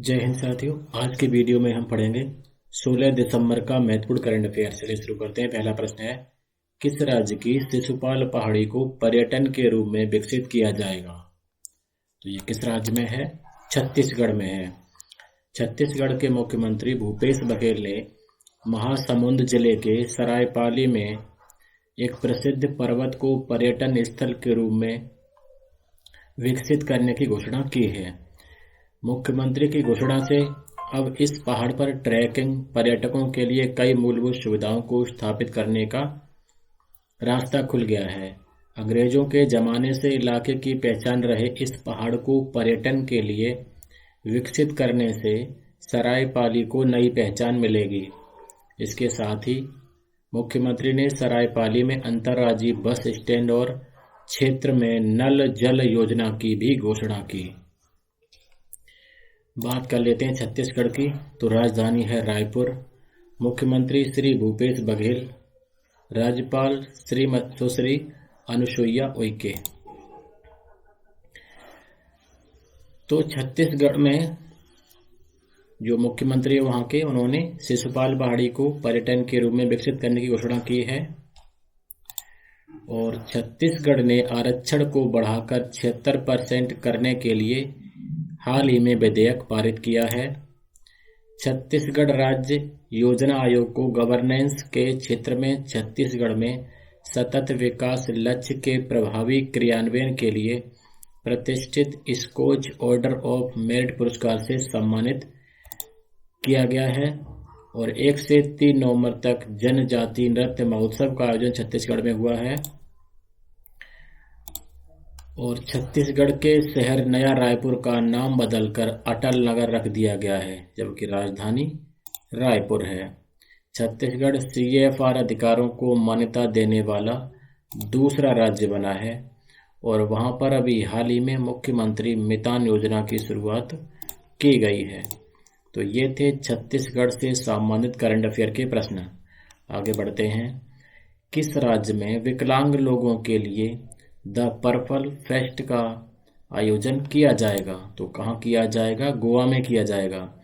जय हिंद साथियों। आज के वीडियो में हम पढ़ेंगे 16 दिसंबर का महत्वपूर्ण करंट अफेयर। चलिए शुरू करते हैं। पहला प्रश्न है, किस राज्य की शिशुपाल पहाड़ी को पर्यटन के रूप में विकसित किया जाएगा? तो ये किस राज्य में है? छत्तीसगढ़ में है। छत्तीसगढ़ के मुख्यमंत्री भूपेश बघेल ने महासमुंद जिले के सरायपाली में एक प्रसिद्ध पर्वत को पर्यटन स्थल के रूप में विकसित करने की घोषणा की है। मुख्यमंत्री की घोषणा से अब इस पहाड़ पर ट्रैकिंग पर्यटकों के लिए कई मूलभूत सुविधाओं को स्थापित करने का रास्ता खुल गया है। अंग्रेजों के जमाने से इलाके की पहचान रहे इस पहाड़ को पर्यटन के लिए विकसित करने से सरायपाली को नई पहचान मिलेगी। इसके साथ ही मुख्यमंत्री ने सरायपाली में अंतर्राज्यीय बस स्टैंड और क्षेत्र में नल जल योजना की भी घोषणा की। बात कर लेते हैं छत्तीसगढ़ की। तो राजधानी है रायपुर। मुख्यमंत्री श्री भूपेश बघेल, राज्यपाल सुश्री अनुसुईया उइके। तो छत्तीसगढ़ में जो मुख्यमंत्री है वहां के, उन्होंने शिशुपाल पहाड़ी को पर्यटन के रूप में विकसित करने की घोषणा की है। और छत्तीसगढ़ ने आरक्षण को बढ़ाकर 76% करने के लिए हाल ही में विधेयक पारित किया है। छत्तीसगढ़ राज्य योजना आयोग को गवर्नेंस के क्षेत्र में छत्तीसगढ़ में सतत विकास लक्ष्य के प्रभावी क्रियान्वयन के लिए प्रतिष्ठित स्कॉच ऑर्डर ऑफ मेरिट पुरस्कार से सम्मानित किया गया है। और 1 से 3 नवंबर तक जनजातीय नृत्य महोत्सव का आयोजन छत्तीसगढ़ में हुआ है। और छत्तीसगढ़ के शहर नया रायपुर का नाम बदलकर अटल नगर रख दिया गया है, जबकि राजधानी रायपुर है। छत्तीसगढ़ CFR अधिकारों को मान्यता देने वाला दूसरा राज्य बना है। और वहां पर अभी हाल ही में मुख्यमंत्री मितान योजना की शुरुआत की गई है। तो ये थे छत्तीसगढ़ से संबंधित करंट अफेयर के प्रश्न। आगे बढ़ते हैं। किस राज्य में विकलांग लोगों के लिए द पर्पल फेस्ट का आयोजन किया जाएगा? तो कहाँ किया जाएगा? गोवा में किया जाएगा।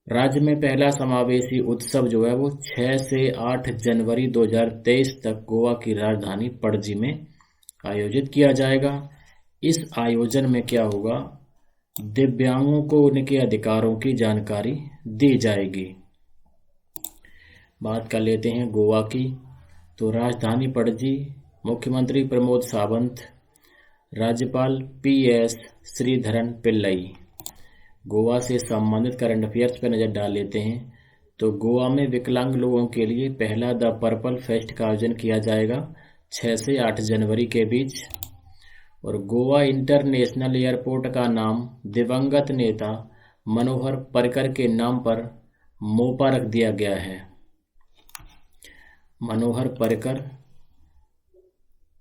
राज्य में पहला समावेशी उत्सव जो है वो 6 से 8 जनवरी 2023 तक गोवा की राजधानी पणजी में आयोजित किया जाएगा। इस आयोजन में क्या होगा? दिव्यांगों को उनके अधिकारों की जानकारी दी जाएगी। बात कर लेते हैं गोवा की। तो राजधानी पणजी, मुख्यमंत्री प्रमोद सावंत, राज्यपाल PS श्रीधरन पिल्लई। गोवा से संबंधित करंट अफेयर्स पर नजर डाल लेते हैं। तो गोवा में विकलांग लोगों के लिए पहला द पर्पल फेस्ट का आयोजन किया जाएगा 6 से 8 जनवरी के बीच। और गोवा इंटरनेशनल एयरपोर्ट का नाम दिवंगत नेता मनोहर पर्रिकर के नाम पर मोपा रख दिया गया है। मनोहर पर्रिकर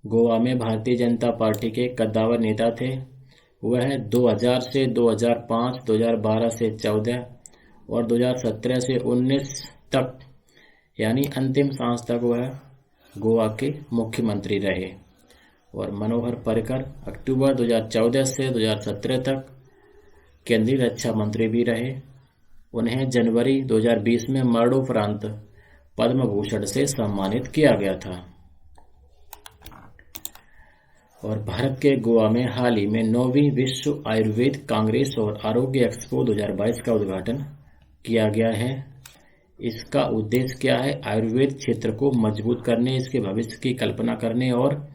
गोवा में भारतीय जनता पार्टी के कद्दावर नेता थे। वह 2000 से 2005, 2012 से 14 और 2017 से 19 तक यानी अंतिम सांस तक वह गोवा के मुख्यमंत्री रहे। और मनोहर पर्रिकर अक्टूबर 2014 से 2017 तक केंद्रीय रक्षा मंत्री भी रहे। उन्हें जनवरी 2020 में मरणोपरांत पद्म भूषण से सम्मानित किया गया था। और भारत के गोवा में हाल ही में 9वीं विश्व आयुर्वेद कांग्रेस और आरोग्य एक्सपो 2022 का उद्घाटन किया गया है। इसका उद्देश्य क्या है? आयुर्वेद क्षेत्र को मजबूत करने, इसके भविष्य की कल्पना करने और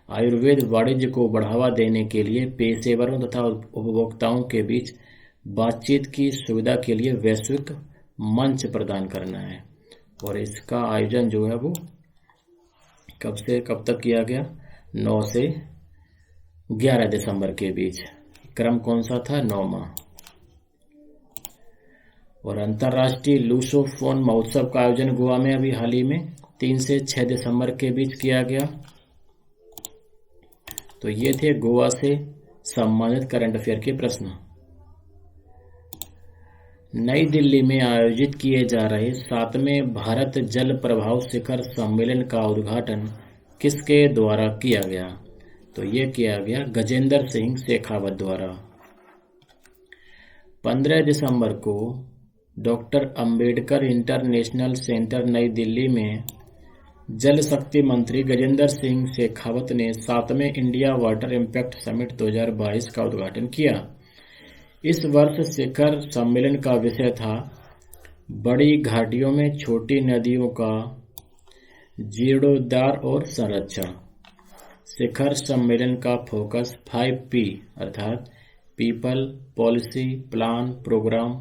आयुर्वेद वाणिज्य को बढ़ावा देने के लिए पेशेवरों तथा उपभोक्ताओं के बीच बातचीत की सुविधा के लिए वैश्विक मंच प्रदान करना है। और इसका आयोजन जो है वो कब से कब तक किया गया? 9 से 11 दिसंबर के बीच। क्रम कौन सा था? 9वां। और अंतर्राष्ट्रीय लूसोफोन महोत्सव का आयोजन गोवा में अभी हाल ही में 3 से 6 दिसंबर के बीच किया गया। तो ये थे गोवा से संबंधित करंट अफेयर के प्रश्न। नई दिल्ली में आयोजित किए जा रहे 7वें भारत जल प्रभाव शिखर सम्मेलन का उद्घाटन किसके द्वारा किया गया? तो ये किया गया गजेंद्र सिंह शेखावत द्वारा। 15 दिसंबर को डॉक्टर अंबेडकर इंटरनेशनल सेंटर नई दिल्ली में जल शक्ति मंत्री गजेंद्र सिंह शेखावत ने 7वें इंडिया वाटर इम्पैक्ट समिट 2022 का उद्घाटन किया। इस वर्ष शिखर सम्मेलन का विषय था बड़ी घाटियों में छोटी नदियों का जीर्णोद्धार और संरक्षण। शिखर सम्मेलन का फोकस 5P अर्थात people, policy, plan, programme,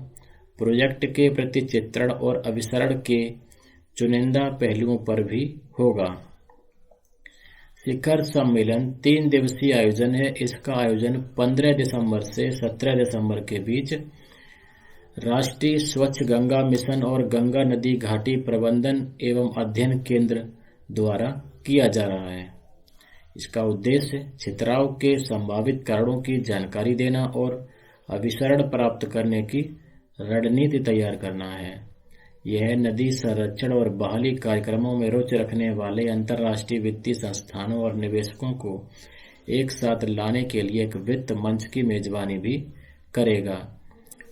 project के प्रति चित्रण और अभिसरण के चुनिंदा पहलुओं पर भी होगा। शिखर सम्मेलन 3 दिवसीय आयोजन है। इसका आयोजन 15 दिसंबर से 17 दिसंबर के बीच राष्ट्रीय स्वच्छ गंगा मिशन और गंगा नदी घाटी प्रबंधन एवं अध्ययन केंद्र द्वारा किया जा रहा है। इसका उद्देश्य छितराव के संभावित कारणों की जानकारी देना और अभिसरण प्राप्त करने की रणनीति तैयार करना है। यह नदी संरक्षण और बहाली कार्यक्रमों में रुचि रखने वाले अंतर्राष्ट्रीय वित्तीय संस्थानों और निवेशकों को एक साथ लाने के लिए एक वित्त मंच की मेजबानी भी करेगा।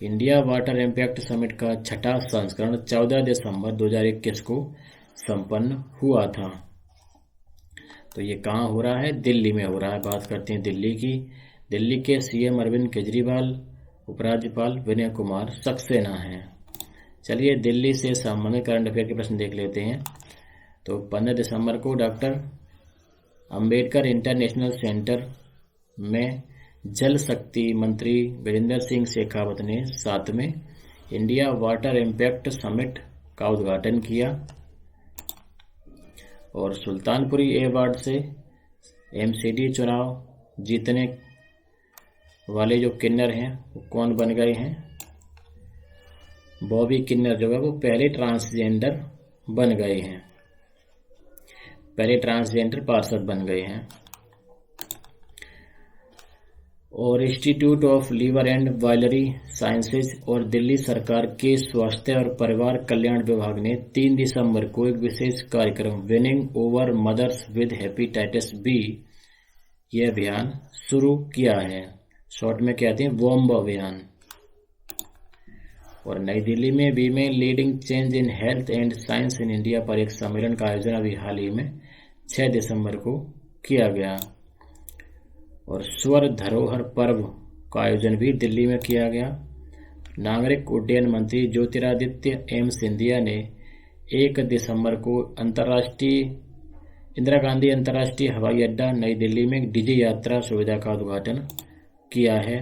इंडिया वाटर इम्पैक्ट समिट का 6वां संस्करण 14 दिसंबर 2021 को संपन्न हुआ था। तो ये कहाँ हो रहा है? दिल्ली में हो रहा है। बात करते हैं दिल्ली की। दिल्ली के सीएम अरविंद केजरीवाल, उपराज्यपाल विनय कुमार सक्सेना हैं। चलिए दिल्ली से संबंधित करंट अफेयर के प्रश्न देख लेते हैं। तो 15 दिसंबर को डॉक्टर अंबेडकर इंटरनेशनल सेंटर में जल शक्ति मंत्री गजेंद्र सिंह शेखावत ने 7वें इंडिया वाटर इम्पैक्ट समिट का उद्घाटन किया। और सुल्तानपुरी अवार्ड से एमसीडी चुनाव जीतने वाले जो किन्नर हैं वो कौन बन गए हैं? बॉबी किन्नर जो है वो पहले ट्रांसजेंडर बन गए हैं, पहले ट्रांसजेंडर पार्षद बन गए हैं। और institute of liver and biliary sciences और दिल्ली सरकार के स्वास्थ्य और परिवार कल्याण विभाग ने 3 दिसंबर को एक विशेष कार्यक्रम winning over mothers with hepatitis B यह अभियान शुरू किया है। शॉर्ट में कहते हैं वॉम्ब अभियान। और नई दिल्ली में women leading change in health and science in India पर एक सम्मेलन का आयोजन अभी हाल ही में 6 दिसंबर को किया गया। और स्वर धरोहर पर्व का आयोजन भी दिल्ली में किया गया। नागरिक उड्डयन मंत्री ज्योतिरादित्य एम सिंधिया ने 1 दिसंबर को इंदिरा गांधी अंतर्राष्ट्रीय हवाई अड्डा नई दिल्ली में डीजे यात्रा सुविधा का उद्घाटन किया है।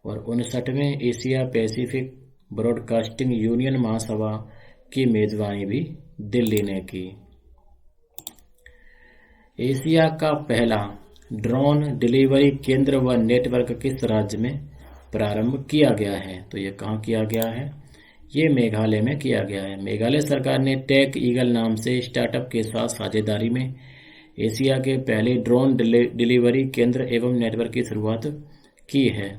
और 59वें एशिया पैसिफिक ब्रॉडकास्टिंग यूनियन महासभा की मेजबानी भी दिल्ली ने की। एशिया का पहला ड्रोन डिलीवरी केंद्र व नेटवर्क किस राज्य में प्रारंभ किया गया है? तो ये कहाँ किया गया है? ये मेघालय में किया गया है। मेघालय सरकार ने टेक ईगल नाम से स्टार्टअप के साथ साझेदारी में एशिया के पहले ड्रोन डिलीवरी केंद्र एवं नेटवर्क की शुरुआत की है।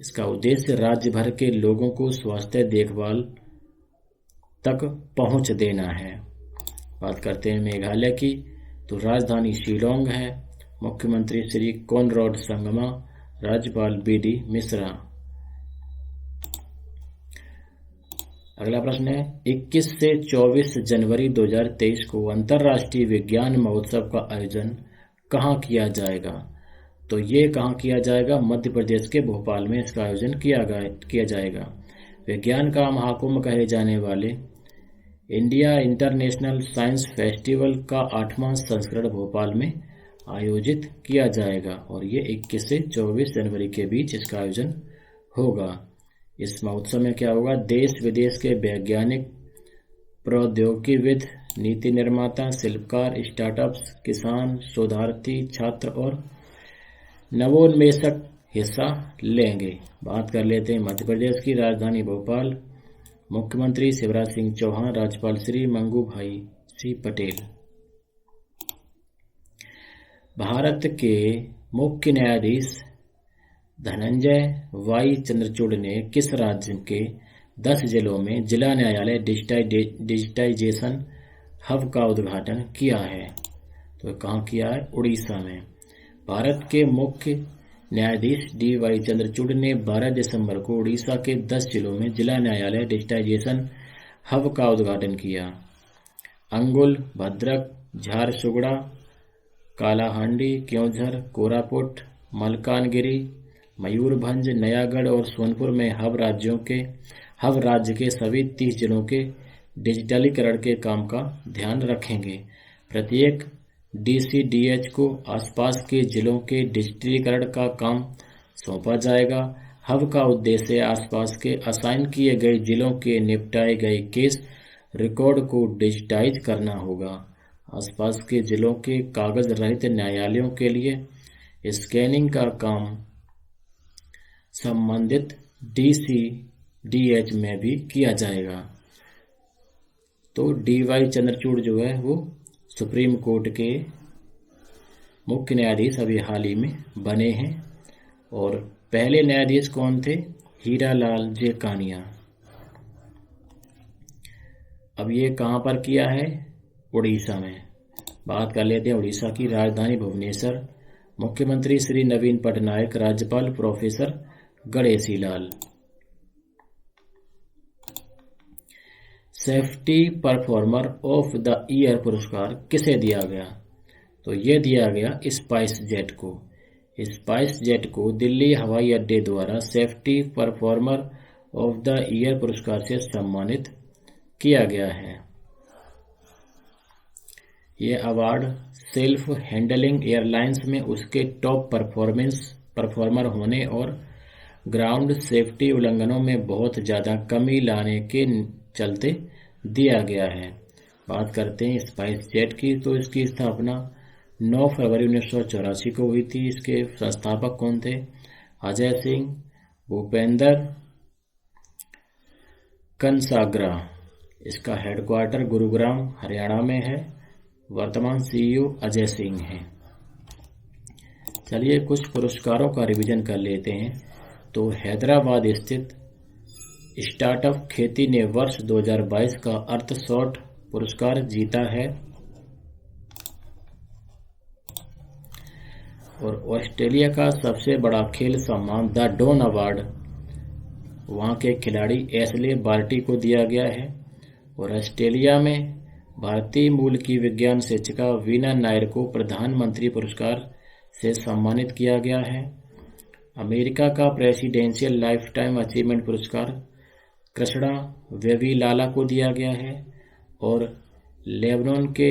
इसका उद्देश्य राज्य भर के लोगों को स्वास्थ्य देखभाल तक पहुंच देना है। बात करते हैं मेघालय की, तो राजधानी शिलोंग है। मुख्यमंत्री श्री कॉनराड संगमा, राज्यपाल बीडी मिश्रा। अगला प्रश्न है 21 से 24 जनवरी 2023 को अंतर्राष्ट्रीय विज्ञान महोत्सव का आयोजन कहाँ किया जाएगा? तो ये कहाँ किया जाएगा? मध्य प्रदेश के भोपाल में इसका आयोजन किया जाएगा। विज्ञान का महाकुंभ कहे जाने वाले इंडिया इंटरनेशनल साइंस फेस्टिवल का 8वां संस्करण भोपाल में आयोजित किया जाएगा। और ये 21 से 24 जनवरी के बीच इसका आयोजन होगा। इस महोत्सव में क्या होगा? देश विदेश के वैज्ञानिक, प्रौद्योगिकीविद, नीति निर्माता, शिल्पकार, स्टार्टअप्स, किसान, शोधार्थी, छात्र और नवोन्मेषक हिस्सा लेंगे। बात कर लेते हैं मध्य प्रदेश की राजधानी भोपाल। मुख्यमंत्री शिवराज सिंह चौहान, राज्यपाल श्री मंगू भाई सी पटेल। भारत के मुख्य न्यायाधीश धनंजय वाई चंद्रचूड़ ने किस राज्य के 10 जिलों में जिला न्यायालय डिजिटाइजेशन हब का उद्घाटन किया है? तो कहाँ किया है? उड़ीसा में। भारत के मुख्य न्यायाधीश डी.वाई. चंद्रचूड़ ने 12 दिसंबर को उड़ीसा के 10 जिलों में जिला न्यायालय डिजिटाइजेशन हब का उद्घाटन किया। अंगुल, भद्रक, झारसुगुड़ा, कालाहांडी, क्योंझर, कोरापुट, मलकानगिरी, मयूरभंज, नयागढ़ और सोनपुर में हब राज्य के सभी 30 जिलों के डिजिटलीकरण के काम का ध्यान रखेंगे। प्रत्येक डीसीडीएच को आसपास के जिलों के डिजिटलीकरण का काम सौंपा जाएगा। हब का उद्देश्य आसपास के असाइन किए गए जिलों के निपटाए गए केस रिकॉर्ड को डिजिटाइज करना होगा। आसपास के जिलों के कागज रहित न्यायालयों के लिए स्कैनिंग का काम संबंधित डीसीडीएच में भी किया जाएगा। तो डी.वाई. चंद्रचूड़ जो है वो सुप्रीम कोर्ट के मुख्य न्यायाधीश अभी हाल ही में बने हैं। और पहले न्यायाधीश कौन थे? हीरालाल जे कानिया। अब ये कहाँ पर किया है? उड़ीसा में। बात कर लेते हैं उड़ीसा की राजधानी भुवनेश्वर। मुख्यमंत्री श्री नवीन पटनायक, राज्यपाल professor Ganeshi Lal. Safety performer of the year पुरस्कार किसे दिया गया? तो ये दिया गया स्पाइस जेट को। स्पाइस जेट को दिल्ली हवाई अड्डे द्वारा safety performer of the year पुरस्कार से सम्मानित किया गया है। ये अवार्ड सेल्फ हैंडलिंग एयरलाइंस में उसके टॉप परफॉर्मर होने और ग्राउंड सेफ्टी उल्लंघनों में बहुत ज़्यादा कमी लाने के चलते दिया गया है। बात करते हैं स्पाइस जेट की, तो इसकी स्थापना 9 फरवरी 1984 को हुई थी। इसके संस्थापक कौन थे? अजय सिंह, भूपेंद्र कंसाग्रा। इसका हेडक्वार्टर गुरुग्राम हरियाणा में है। वर्तमान सीईओ अजय सिंह हैं। चलिए कुछ पुरस्कारों का रिवीजन कर लेते हैं। तो हैदराबाद स्थित स्टार्टअप खेती ने वर्ष 2022 का अर्थशॉट पुरस्कार जीता है। और ऑस्ट्रेलिया का सबसे बड़ा खेल सम्मान द डॉन अवार्ड वहां के खिलाड़ी एशले बार्टी को दिया गया है। और ऑस्ट्रेलिया में भारतीय मूल की विज्ञान शिक्षिका वीना नायर को प्रधानमंत्री पुरस्कार से सम्मानित किया गया है। अमेरिका का प्रेसिडेंशियल लाइफ टाइम अचीवमेंट पुरस्कार कृष्णा वेवीलाला को दिया गया है। और लेबनान के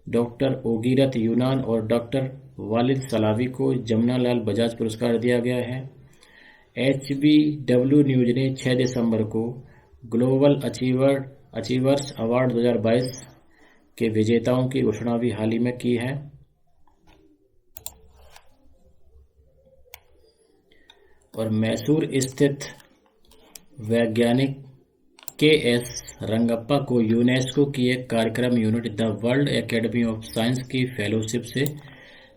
डॉक्टर ओगीरत यूनान और डॉक्टर वालिद सलावी को जमुनालाल बजाज पुरस्कार दिया गया है। HBW न्यूज ने 6 दिसंबर को ग्लोबल अचीवर्स अवार्ड 2022 के विजेताओं की घोषणा भी हाल ही में की है। और मैसूर स्थित वैज्ञानिक KS रंगप्पा को यूनेस्को की एक कार्यक्रम unit the world academy of science की फेलोशिप से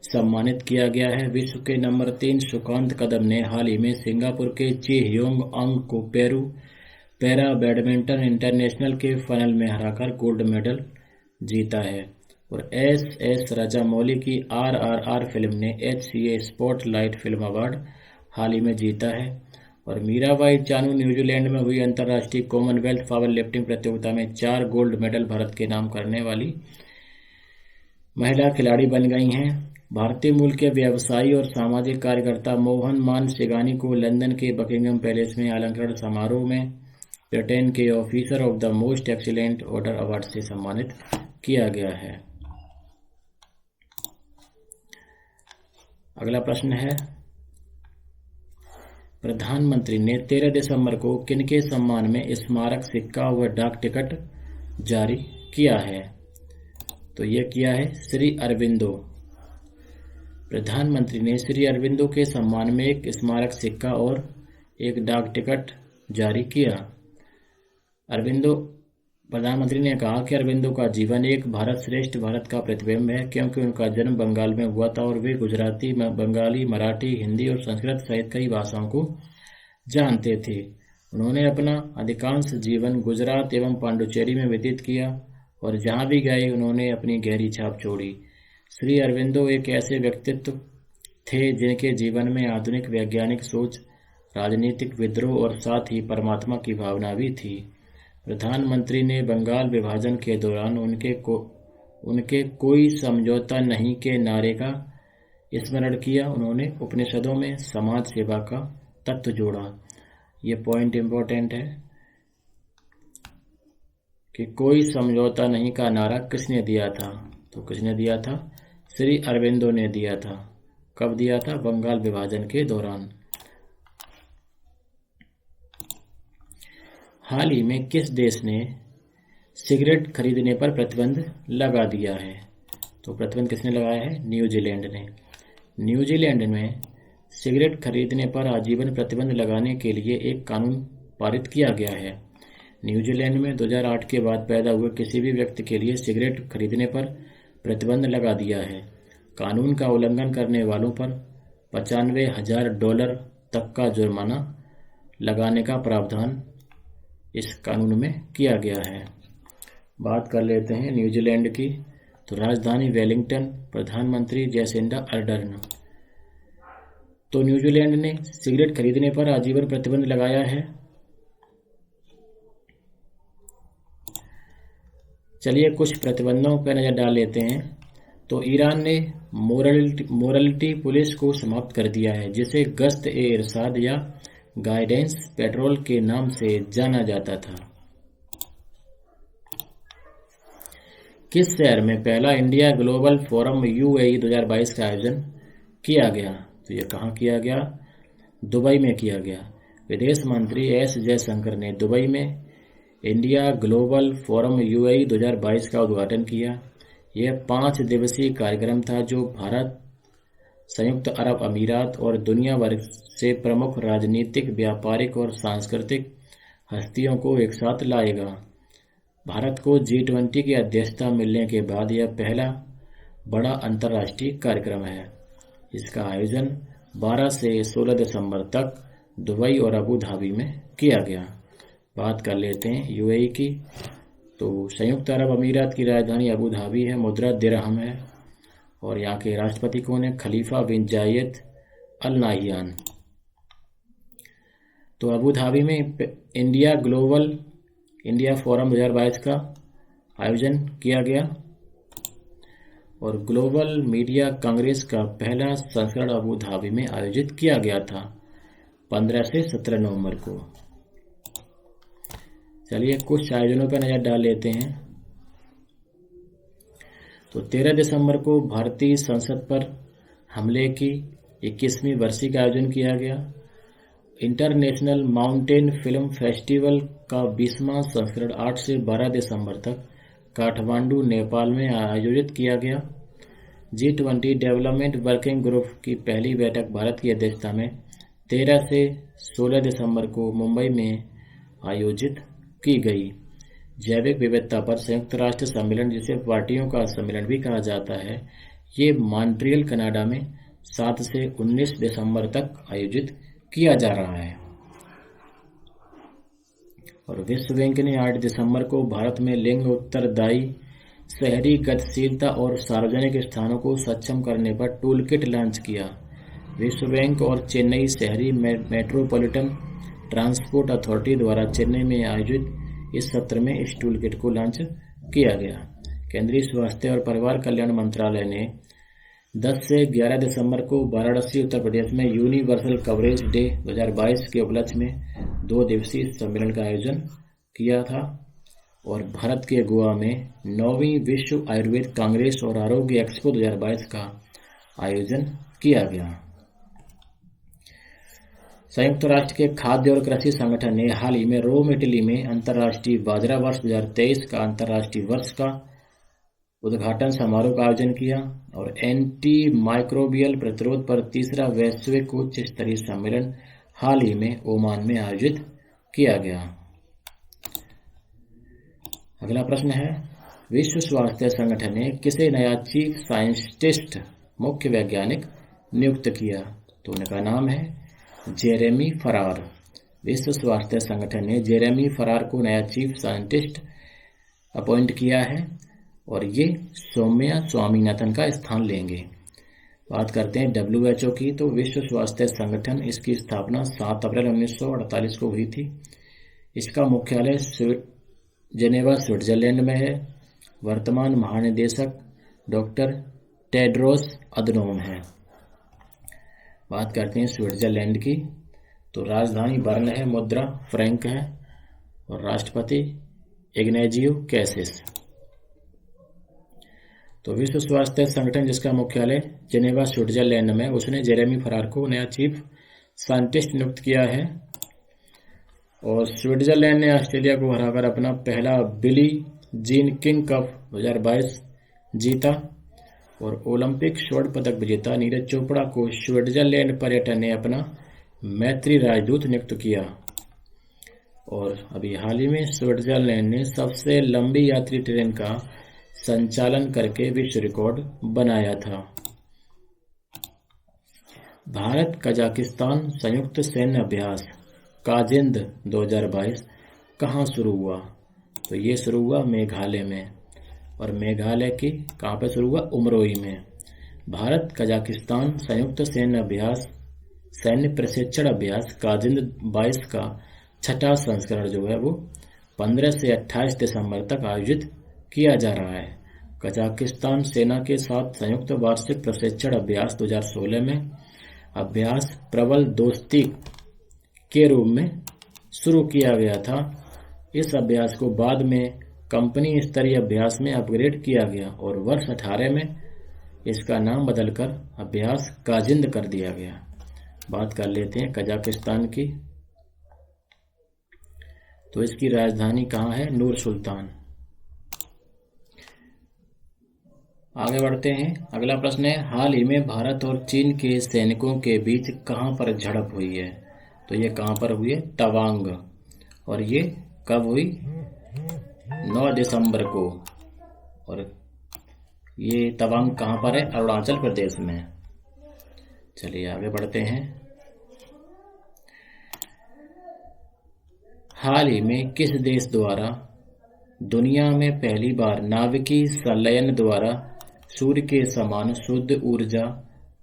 सम्मानित किया गया है। विश्व के नंबर 3 सुकांत कदम ने हाल ही में सिंगापुर के ची ह्योंग अंग को पैरा बैडमिंटन इंटरनेशनल के फाइनल में हराकर गोल्ड मेडल जीता है। और SS राजामौली की RRR फिल्म ने HCA स्पॉटलाइट फिल्म अवार्ड हाल ही में जीता है। और मीराबाई चानू न्यूजीलैंड में हुई अंतर्राष्ट्रीय कॉमनवेल्थ पावर लिफ्टिंग प्रतियोगिता में 4 गोल्ड मेडल भारत के नाम करने वाली महिला खिलाड़ी बन गई हैं। भारतीय मूल के व्यवसायी और सामाजिक कार्यकर्ता मोहन मान सिगानी को लंदन के बकिंगम पैलेस में अलंकरण समारोह में ब्रिटेन के officer of the most excellent order award से सम्मानित किया गया है। अगला प्रश्न है, प्रधानमंत्री ने 13 दिसंबर को किनके सम्मान में स्मारक सिक्का व डाक टिकट जारी किया है? तो यह किया है श्री अरविंदो। प्रधानमंत्री ने श्री अरविंदो के सम्मान में एक स्मारक सिक्का और एक डाक टिकट जारी किया। प्रधानमंत्री ने कहा कि अरविंदो का जीवन एक भारत श्रेष्ठ भारत का प्रतिबिंब है, क्योंकि उनका जन्म बंगाल में हुआ था और वे गुजराती, बंगाली, मराठी, हिंदी और संस्कृत सहित कई भाषाओं को जानते थे। उन्होंने अपना अधिकांश जीवन गुजरात एवं पांडुचेरी में व्यतीत किया और जहां भी गए उन्होंने अपनी गहरी छाप छोड़ी। श्री अरविंदो एक ऐसे व्यक्तित्व थे जिनके जीवन में आधुनिक वैज्ञानिक सोच, राजनीतिक विद्रोह और साथ ही परमात्मा की भावना भी थी। प्रधानमंत्री ने बंगाल विभाजन के दौरान उनके कोई समझौता नहीं के नारे का स्मरण किया। उन्होंने उपनिषदों में समाज सेवा का तत्व जोड़ा। ये पॉइंट इंपॉर्टेंट है कि कोई समझौता नहीं का नारा किसने दिया था? तो किसने दिया था? श्री अरविंदो ने दिया था। कब दिया था? बंगाल विभाजन के दौरान। हाल ही में किस देश ने सिगरेट खरीदने पर प्रतिबंध लगा दिया है? तो प्रतिबंध किसने लगाया है? न्यूजीलैंड ने। न्यूजीलैंड में सिगरेट खरीदने पर आजीवन प्रतिबंध लगाने के लिए एक कानून पारित किया गया है। न्यूजीलैंड में 2008 के बाद पैदा हुए किसी भी व्यक्ति के लिए सिगरेट खरीदने पर प्रतिबंध लगा दिया है। कानून का उल्लंघन करने वालों पर $95,000 तक का जुर्माना लगाने का प्रावधान इस कानून में किया गया है। बात कर लेते हैं न्यूजीलैंड की। तो राजधानी वेलिंगटन, प्रधानमंत्री जैसिंडा अर्डर्न। तो न्यूजीलैंड ने सिगरेट खरीदने पर आजीवन प्रतिबंध लगाया है। चलिए कुछ प्रतिबंधों पर नजर डाल लेते हैं। तो ईरान ने मोरालिटी पुलिस को समाप्त कर दिया है, जिसे गश्त-ए-इरशाद या गाइडेंस पेट्रोल के नाम से जाना जाता था। किस शहर में पहला इंडिया ग्लोबल फोरम UAE 2022 का आयोजन किया गया? तो यह कहाँ किया गया? दुबई में किया गया। विदेश मंत्री S जयशंकर ने दुबई में इंडिया ग्लोबल फोरम UAE 2022 का उद्घाटन किया। यह 5 दिवसीय कार्यक्रम था जो भारत, संयुक्त अरब अमीरात और दुनिया भर से प्रमुख राजनीतिक, व्यापारिक और सांस्कृतिक हस्तियों को एक साथ लाएगा। भारत को G20 की अध्यक्षता मिलने के बाद यह पहला बड़ा अंतर्राष्ट्रीय कार्यक्रम है। इसका आयोजन 12 से 16 दिसंबर तक दुबई और अबू धाबी में किया गया। बात कर लेते हैं UAE की। तो संयुक्त अरब अमीरात की राजधानी अबू धाबी है, मुद्रा दिरहम है और यहाँ के राष्ट्रपति कौन है? खलीफा बिन जायद अल नाहियान। तो अबू धाबी में इंडिया फोरम 2022 का आयोजन किया गया और ग्लोबल मीडिया कांग्रेस का पहला संस्करण अबू धाबी में आयोजित किया गया था 15 से 17 नवंबर को। चलिए कुछ आयोजनों पर नजर डाल लेते हैं। तो 13 दिसंबर को भारतीय संसद पर हमले की 21वीं वर्षी का आयोजन किया गया। इंटरनेशनल माउंटेन फिल्म फेस्टिवल का 20वां संस्करण 8 से 12 दिसंबर तक काठमांडू, नेपाल में आयोजित किया गया। G20 डेवलपमेंट वर्किंग ग्रुप की पहली बैठक भारत की अध्यक्षता में 13 से 16 दिसंबर को मुंबई में आयोजित की गई। जैविक विविधता पर संयुक्त राष्ट्र सम्मेलन, जिसे पार्टियों का सम्मेलन भी कहा जाता है, ये मॉन्ट्रियल कनाडा में 7 से 19 दिसंबर तक आयोजित किया जा रहा है। और विश्व बैंक ने 8 दिसंबर को भारत में लिंग उत्तरदायी शहरी गतिशीलता और सार्वजनिक स्थानों को सक्षम करने पर टूल किट लॉन्च किया। विश्व बैंक और चेन्नई शहरी मेट्रोपॉलिटन ट्रांसपोर्ट अथॉरिटी द्वारा चेन्नई में आयोजित इस सत्र में इस टूल किट को लॉन्च किया गया। केंद्रीय स्वास्थ्य और परिवार कल्याण मंत्रालय ने 10 से 11 दिसंबर को वाराणसी, उत्तर प्रदेश में यूनिवर्सल कवरेज डे 2022 के उपलक्ष्य में 2 दिवसीय सम्मेलन का आयोजन किया था। और भारत के गोवा में 9वीं विश्व आयुर्वेद कांग्रेस और आरोग्य एक्सपो 2022 का आयोजन किया गया। संयुक्त राष्ट्र के खाद्य और कृषि संगठन ने हाल ही में रोम, इटली में अंतर्राष्ट्रीय बाजरा वर्ष 2023 का अंतर्राष्ट्रीय वर्ष का उद्घाटन समारोह का आयोजन किया। और एंटी माइक्रोबियल प्रतिरोध पर तीसरा वैश्विक उच्च स्तरीय सम्मेलन हाल ही में ओमान में आयोजित किया गया। अगला प्रश्न है, विश्व स्वास्थ्य संगठन ने किसे नया चीफ साइंटिस्ट मुख्य वैज्ञानिक नियुक्त किया? तो उनका नाम है जेरेमी फरार। विश्व स्वास्थ्य संगठन ने जेरेमी फरार को नया चीफ साइंटिस्ट अपॉइंट किया है और ये सौम्या स्वामीनाथन का स्थान लेंगे। बात करते हैं WHO की, तो विश्व स्वास्थ्य संगठन, इसकी स्थापना 7 अप्रैल 1948 को हुई थी। इसका मुख्यालय जेनेवा स्विट्जरलैंड में है। वर्तमान महानिदेशक डॉक्टर टेड्रोस अधनोम है। बात करते हैं स्विट्जरलैंड की, तो राजधानी बर्न है, मुद्रा फ्रैंक है और राष्ट्रपति इग्नेजियो कैसिस। तो विश्व स्वास्थ्य संगठन जिसका मुख्यालय जेनेवा स्विट्जरलैंड में, उसने जेरेमी फरार को नया चीफ साइंटिस्ट नियुक्त किया है। और स्विट्जरलैंड ने ऑस्ट्रेलिया को हराकर अपना पहला बिली जीन किंग कप 2022 जीता। और ओलंपिक स्वर्ण पदक विजेता नीरज चोपड़ा को स्विट्जरलैंड पर्यटन ने अपना मैत्री राजदूत नियुक्त किया। और अभी हाल ही में स्विट्जरलैंड ने सबसे लंबी यात्री ट्रेन का संचालन करके विश्व रिकॉर्ड बनाया था। भारत कजाकिस्तान संयुक्त सैन्य अभ्यास काजिंद 2022 कहाँ शुरू हुआ? तो ये शुरू हुआ मेघालय में। और मेघालय की कहाँ पे शुरू हुआ? उमरोई में। भारत कजाकिस्तान संयुक्त सैन्य प्रशिक्षण अभ्यास काजिंद 22 का छठा संस्करण जो है वो 15 से 28 दिसंबर तक आयोजित किया जा रहा है। कजाकिस्तान सेना के साथ संयुक्त वार्षिक प्रशिक्षण अभ्यास 2016 में अभ्यास प्रबल दोस्ती के रूप में शुरू किया गया था। इस अभ्यास को बाद में कंपनी स्तरीय अभ्यास में अपग्रेड किया गया और वर्ष 18 में इसका नाम बदलकर अभ्यास काजिंद कर दिया गया। बात कर लेते हैं कजाकिस्तान की, तो इसकी राजधानी कहाँ है? नूर सुल्तान। आगे बढ़ते हैं, अगला प्रश्न है, हाल ही में भारत और चीन के सैनिकों के बीच कहाँ पर झड़प हुई है? तो ये कहाँ पर हुई है? तवांग। और ये कब हुई? 9 दिसंबर को। और ये तवांग कहाँ पर है? अरुणाचल प्रदेश में। चलिए आगे बढ़ते हैं। हाल ही में किस देश द्वारा दुनिया में पहली बार नाभिकीय संलयन द्वारा सूर्य के समान शुद्ध ऊर्जा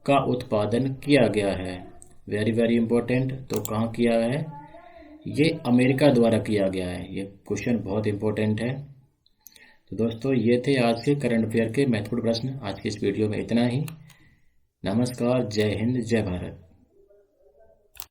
का उत्पादन किया गया है? Very very important. तो कहाँ किया है? ये अमेरिका द्वारा किया गया है। ये क्वेश्चन बहुत इंपॉर्टेंट है। तो दोस्तों ये थे आज के करंट अफेयर के महत्वपूर्ण प्रश्न। आज की इस वीडियो में इतना ही। नमस्कार, जय हिंद, जय भारत।